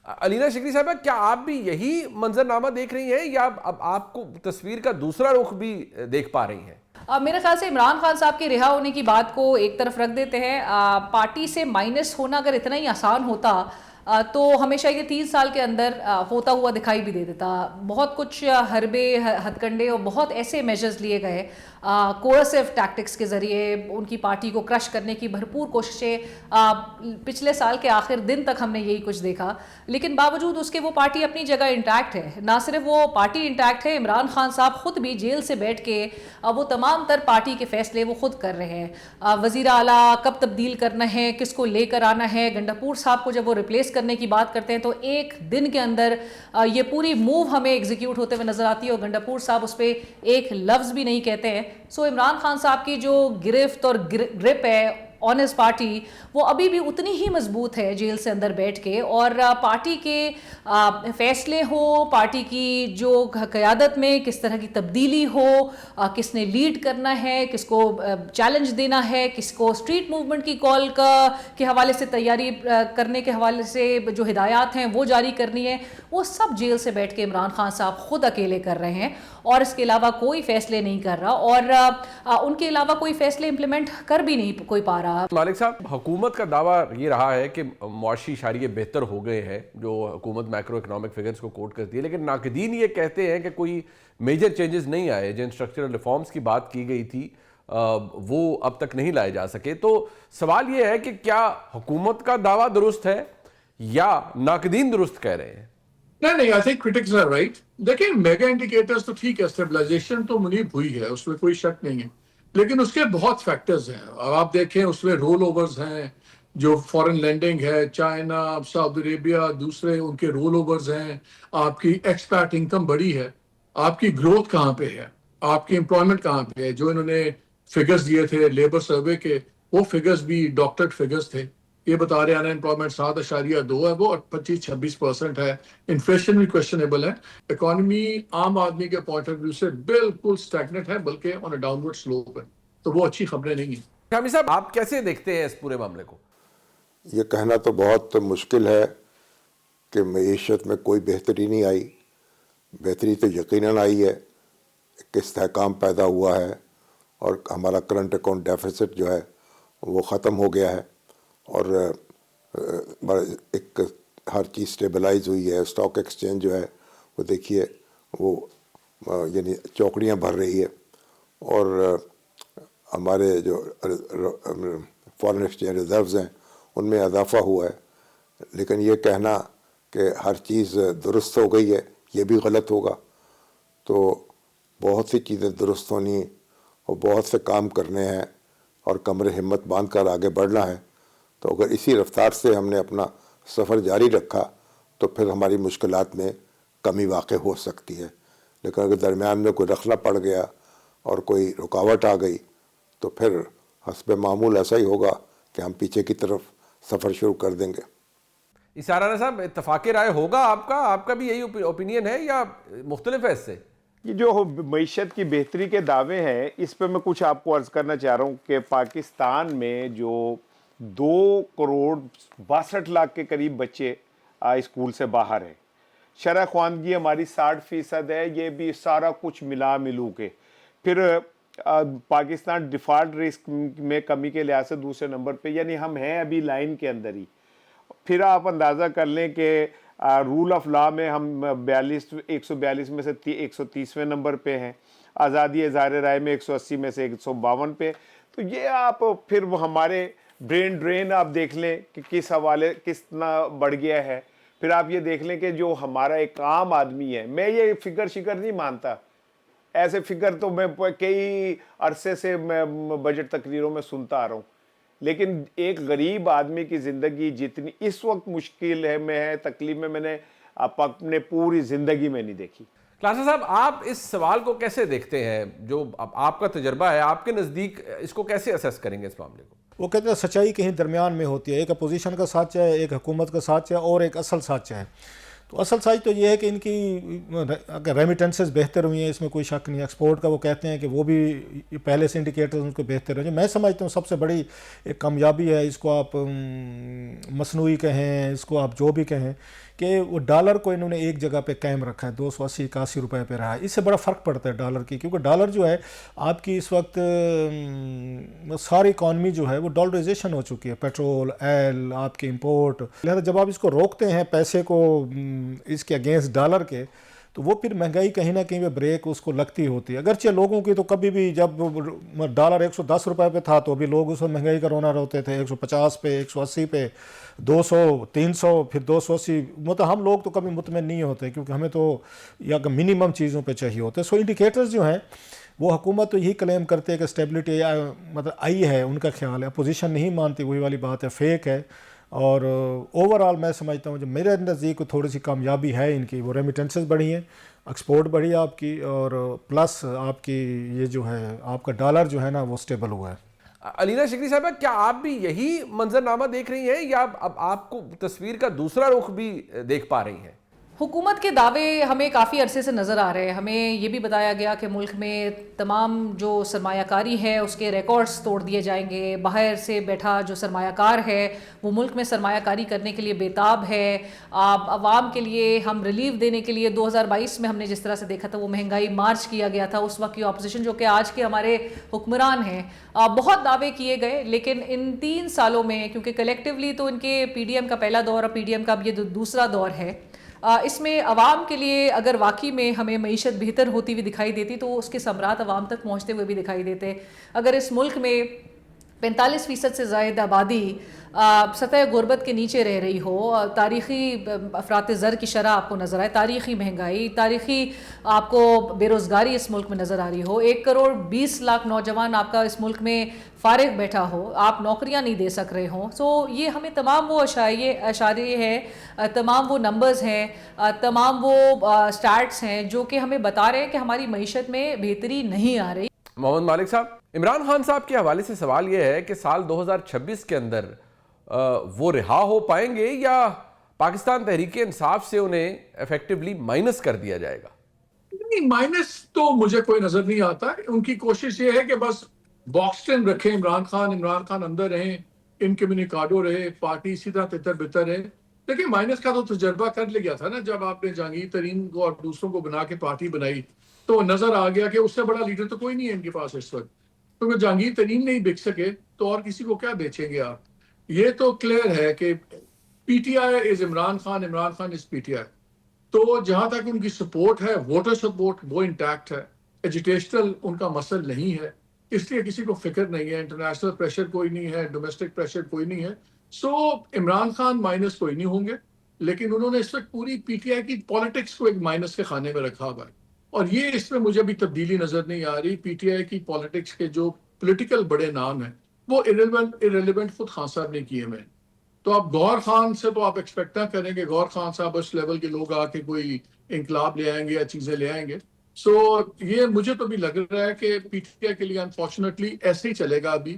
علینا شکری صاحبہ، کیا آپ بھی یہی منظرنامہ دیکھ رہی ہیں یا اب آپ کو تصویر کا دوسرا رخ بھی دیکھ پا رہی ہیں؟ میرے خیال سے عمران خان صاحب کے رہا ہونے کی بات کو ایک طرف رکھ دیتے ہیں. پارٹی سے مائنس ہونا اگر اتنا ہی آسان ہوتا تو ہمیشہ یہ 3 سال کے اندر ہوتا ہوا دکھائی بھی دے دیتا. بہت کچھ حربے ہتھ کنڈے اور بہت ایسے میجرز لیے گئے کوئرسو ٹیکٹکس کے ذریعے ان کی پارٹی کو کرش کرنے کی بھرپور کوششیں. پچھلے سال کے آخر دن تک ہم نے یہی کچھ دیکھا، لیکن باوجود اس کے وہ پارٹی اپنی جگہ انٹیکٹ ہے. نہ صرف وہ پارٹی انٹیکٹ ہے، عمران خان صاحب خود بھی جیل سے بیٹھ کے وہ تمام تر پارٹی کے فیصلے وہ خود کر رہے ہیں. وزیر اعلیٰ کب تبدیل کرنا ہے، کس کو لے کر آنا ہے. گنڈاپور صاحب کو جب وہ ریپلیس کرنے کی بات کرتے ہیں تو ایک دن کے اندر یہ پوری موو ہمیں ایگزیکیوٹ ہوتے ہوئے نظر آتی ہے اور گنڈاپور صاحب اس پہ ایک لفظ بھی نہیں کہتے ہیں. سو عمران خان صاحب کی جو گرفت اور گرپ ہے آن ہز پارٹی، وہ ابھی بھی اتنی ہی مضبوط ہے جیل سے اندر بیٹھ کے. اور پارٹی کے فیصلے ہو، پارٹی کی جو قیادت میں کس طرح کی تبدیلی ہو، کس نے لیڈ کرنا ہے، کس کو چیلنج دینا ہے، کس کو اسٹریٹ موومنٹ کی کال کے حوالے سے تیاری کرنے کے حوالے سے جو ہدایات ہیں وہ جاری کرنی ہے، وہ سب جیل سے بیٹھ کے عمران خان صاحب خود اکیلے کر رہے ہیں اور اس کے علاوہ کوئی فیصلے نہیں کر رہا اور ان کے علاوہ کوئی فیصلے امپلیمنٹ کر بھی نہیں کوئی پا رہا. مالک صاحب، حکومت کا دعویٰ یہ رہا ہے کہ معاشی اشاریے بہتر ہو گئے ہیں، جو حکومت میکرو اکنامک فگرز کو کوٹ کرتی ہے، لیکن ناقدین یہ کہتے ہیں کہ کوئی میجر چینجز نہیں آئے. جو انسٹرکچرل ریفارمز کی بات کی گئی تھی وہ اب تک نہیں لائے جا سکے. تو سوال یہ ہے کہ کیا حکومت کا دعویٰ درست ہے یا ناقدین درست کہہ رہے ہیں؟ نہیں I think critics are right. دیکھیں میگا انڈیکیٹرز تو ٹھیک ہے، اسٹیبلائزیشن تو منیب ہوئی ہے، اس میں کوئی شک نہیں ہے، لیکن اس کے بہت فیکٹرز ہیں. اب آپ دیکھیں اس میں رول اوورز ہیں، جو فورن لینڈنگ ہے، چائنا، سعودی عربیہ، دوسرے ان کے رول اوورز ہیں. آپ کی ایکسپیٹ انکم بڑی ہے، آپ کی گروتھ کہاں پہ ہے، آپ کی امپلائمنٹ کہاں پہ ہے. جو انہوں نے فگرز دیے تھے لیبر سروے کے، وہ فگرز بھی ڈاکٹرڈ فگرز تھے. یہ بتا رہے ان امپلائمنٹ 7.2 ہے، وہ 25-26% ہے. انفلیشن بھی کویسچنیبل ہے. اکانومی عام آدمی کے پوائنٹ آف ویو سے بالکل اسٹیگنٹ ہے، بلکہ آن اے ڈاؤن ورڈ سلوپ ہے، تو وہ اچھی خبریں نہیں ہیں. حامد صاحب، آپ کیسے دیکھتے ہیں اس پورے معاملے کو؟ یہ کہنا تو بہت مشکل ہے کہ معیشت میں کوئی بہتری نہیں آئی. بہتری تو یقیناً آئی ہے کہ استحکام پیدا ہوا ہے اور ہمارا کرنٹ اکاؤنٹ ڈیفیسٹ جو ہے وہ ختم ہو گیا ہے اور ایک ہر چیز اسٹیبلائز ہوئی ہے. اسٹاک ایکسچینج جو ہے وہ دیکھیے وہ یعنی چوکڑیاں بھر رہی ہے اور ہمارے جو فارن ایکسچینج ریزروز ہیں ان میں اضافہ ہوا ہے. لیکن یہ کہنا کہ ہر چیز درست ہو گئی ہے یہ بھی غلط ہوگا. تو بہت سی چیزیں درست ہونی اور بہت سے کام کرنے ہیں اور کمر ہمت باندھ کر آگے بڑھنا ہے. تو اگر اسی رفتار سے ہم نے اپنا سفر جاری رکھا تو پھر ہماری مشکلات میں کمی واقع ہو سکتی ہے. لیکن اگر درمیان میں کوئی رخنہ پڑ گیا اور کوئی رکاوٹ آ گئی تو پھر حسب معمول ایسا ہی ہوگا کہ ہم پیچھے کی طرف سفر شروع کر دیں گے. اسارانہ صاحب، اتفاق رائے ہوگا آپ کا بھی یہی اوپینین ہے یا مختلف ہے اس سے؟ یہ جو معیشت کی بہتری کے دعوے ہیں اس پہ میں کچھ آپ کو عرض کرنا چاہ رہا ہوں کہ پاکستان میں جو 2.62 کروڑ کے قریب بچے اسکول سے باہر ہیں. شرح خواندگی ہماری 60% ہے. یہ بھی سارا کچھ ملا ملو کے پھر پاکستان ڈیفالٹ رسک میں کمی کے لحاظ سے دوسرے نمبر پہ، یعنی ہم ہیں ابھی لائن کے اندر ہی. پھر آپ اندازہ کر لیں کہ رول آف لا میں ہم 142 میں سے 130ویں نمبر پہ ہیں. آزادی اظہار رائے میں 180 میں سے 152 پہ. تو یہ آپ پھر وہ ہمارے برین ڈرین آپ دیکھ لیں کہ کس حوالے کتنا بڑھ گیا ہے. پھر آپ یہ دیکھ لیں کہ جو ہمارا ایک عام آدمی ہے، میں یہ فگر شکر نہیں مانتا، ایسے فگر تو میں کئی عرصے سے میں بجٹ تقریروں میں سنتا آ رہا ہوں، لیکن ایک غریب آدمی کی زندگی جتنی اس وقت مشکل ہے تکلیف میں نے اپنے پوری زندگی میں نہیں دیکھی. کلاسا صاحب، آپ اس سوال کو کیسے دیکھتے ہیں؟ جو آپ کا تجربہ ہے، آپ کے نزدیک اس کو کیسے اسیس کریں گے اس معاملے کو؟ وہ کہتے ہیں سچائی کہیں درمیان میں ہوتی ہے. ایک اپوزیشن کا سچ ہے، ایک حکومت کا سچ ہے اور ایک اصل سچ ہے. تو اصل سچ تو یہ ہے کہ ان کی ریمیٹنسز بہتر ہوئی ہیں، اس میں کوئی شک نہیں. ایکسپورٹ کا وہ کہتے ہیں کہ وہ بھی پہلے سے انڈیکیٹرز ان کو بہتر ہیں. میں سمجھتا ہوں سب سے بڑی ایک کامیابی ہے، اس کو آپ مصنوعی کہیں، اس کو آپ جو بھی کہیں، کہ وہ ڈالر کو انہوں نے ایک جگہ پہ قائم رکھا ہے, 280-81 روپے پہ رہا ہے. اس سے بڑا فرق پڑتا ہے ڈالر کی, کیونکہ ڈالر جو ہے آپ کی اس وقت ساری اکانومی جو ہے وہ ڈالرائزیشن ہو چکی ہے, پیٹرول, آئل, آپ کے امپورٹ. لہذا جب آپ اس کو روکتے ہیں پیسے کو اس کے اگینسٹ ڈالر کے, تو وہ پھر مہنگائی کہیں نہ کہیں پہ بریک اس کو لگتی ہوتی ہے. اگرچہ لوگوں کی تو کبھی بھی جب ڈالر 110 روپے پہ تھا تو بھی لوگ اس وقت مہنگائی کا رونا روتے تھے, 150 پہ, 180 پہ, 200, 300, پھر 280. مطلب ہم لوگ تو کبھی مطمئن نہیں ہوتے کیونکہ ہمیں تو یا منیمم چیزوں پہ چاہیے ہوتے. سو انڈیکیٹرز جو ہیں وہ حکومت تو یہی کلیم کرتے ہیں کہ اسٹیبلٹی مطلب آئی ہے, ان کا خیال ہے. اپوزیشن نہیں مانتی, وہی والی بات ہے, فیک ہے. اور اوور آل میں سمجھتا ہوں جو میرے نزدیک تھوڑی سی کامیابی ہے ان کی, وہ ریمیٹنسز بڑھی ہیں, ایکسپورٹ بڑھی آپ کی, اور پلس آپ کی یہ جو ہے آپ کا ڈالر جو ہے نا وہ سٹیبل ہوا ہے. علینا شکری صاحبہ, کیا آپ بھی یہی منظرنامہ دیکھ رہی ہیں یا اب آپ کو تصویر کا دوسرا رخ بھی دیکھ پا رہی ہیں؟ حکومت کے دعوے ہمیں کافی عرصے سے نظر آ رہے ہیں. ہمیں یہ بھی بتایا گیا کہ ملک میں تمام جو سرمایہ کاری ہے اس کے ریکارڈز توڑ دیے جائیں گے. باہر سے بیٹھا جو سرمایہ کار ہے وہ ملک میں سرمایہ کاری کرنے کے لیے بیتاب ہے. عوام کے لیے ہم ریلیف دینے کے لیے 2022 میں ہم نے جس طرح سے دیکھا تھا وہ مہنگائی مارچ کیا گیا تھا, اس وقت کی اپوزیشن جو کہ آج کے ہمارے حکمران ہیں, بہت دعوے کیے گئے. لیکن ان 3 سالوں میں کیونکہ کلیکٹیولی تو ان کے پی ڈی ایم کا پہلا دور اور پی ڈی ایم کا اب یہ دوسرا دور ہے, اس میں عوام کے لیے اگر واقعی میں ہمیں معیشت بہتر ہوتی ہوئی دکھائی دیتی تو اس کے ثمرات عوام تک پہنچتے ہوئے بھی دکھائی دیتے. اگر اس ملک میں 45% سے زائد آبادی سطح غربت کے نیچے رہ رہی ہو, تاریخی افراط زر کی شرح آپ کو نظر آئے, تاریخی مہنگائی, تاریخی آپ کو بے روزگاری اس ملک میں نظر آ رہی ہو, 1,20,00,000 نوجوان آپ کا اس ملک میں فارغ بیٹھا ہو, آپ نوکریاں نہیں دے سک رہے ہوں, سو یہ ہمیں تمام وہ اشاریے ہیں, تمام وہ نمبرز ہیں, تمام وہ سٹیٹس ہیں جو کہ ہمیں بتا رہے ہیں کہ ہماری معیشت میں بہتری نہیں آ رہی. محمد مالک صاحب, عمران خان صاحب کے حوالے سے سوال یہ ہے کہ سال 2026 کے اندر وہ رہا ہو پائیں گے یا پاکستان تحریک انصاف سے انہیں ایفیکٹولی مائنس کر دیا جائے گا؟ نہیں, مائنس تو مجھے کوئی نظر نہیں آتا. ان کی کوشش یہ ہے کہ بس باکسٹن رکھیں عمران خان اندر رہیں, انکمیونیکاڈو رہے, پارٹی اسی طرح تتر بتر رہے. لیکن مائنس کا تو تجربہ کر لیا تھا نا, جب آپ نے جہانگیر ترین کو اور دوسروں کو بنا کے پارٹی بنائی تو نظر آ گیا کہ اس سے بڑا لیڈر تو کوئی نہیں ہے ان کے پاس اس وقت. کیونکہ جہانگیر ترین نہیں بک سکے تو اور کسی کو کیا بیچیں گے آپ. یہ تو کلیئر ہے کہ P T I is Imran Khan is P T I. تو جہاں تک ان کی سپورٹ ہے, ووٹر سپورٹ, وہ انٹیکٹ ہے. ایجوکیشنل ان کا مسئلہ نہیں ہے, اس لیے کسی کو فکر نہیں ہے. انٹرنیشنل پریشر کوئی نہیں ہے, ڈومیسٹک پریشر کوئی نہیں ہے. سو عمران خان مائنس کوئی نہیں ہوں گے, لیکن انہوں نے اس وقت پوری پی ٹی آئی کی پالیٹکس کو ایک مائنس کے خانے میں رکھا ہوا ہے. اور یہ اس میں مجھے بھی تبدیلی نظر نہیں آ رہی. پی ٹی آئی کی پالیٹکس کے جو پولیٹیکل بڑے نام ہیں وہ ارریلیونٹ خود خان صاحب نے کیے میں. تو اب گور خان سے تو آپ ایکسپیکٹ نہ کریں کہ گور خان صاحب اس لیول کے لوگ آ کے کوئی انقلاب لے آئیں گے یا چیزیں لے آئیں گے. سو یہ مجھے تو بھی لگ رہا ہے کہ پی ٹی آئی کے لیے انفارچونیٹلی ایسے ہی چلے گا ابھی.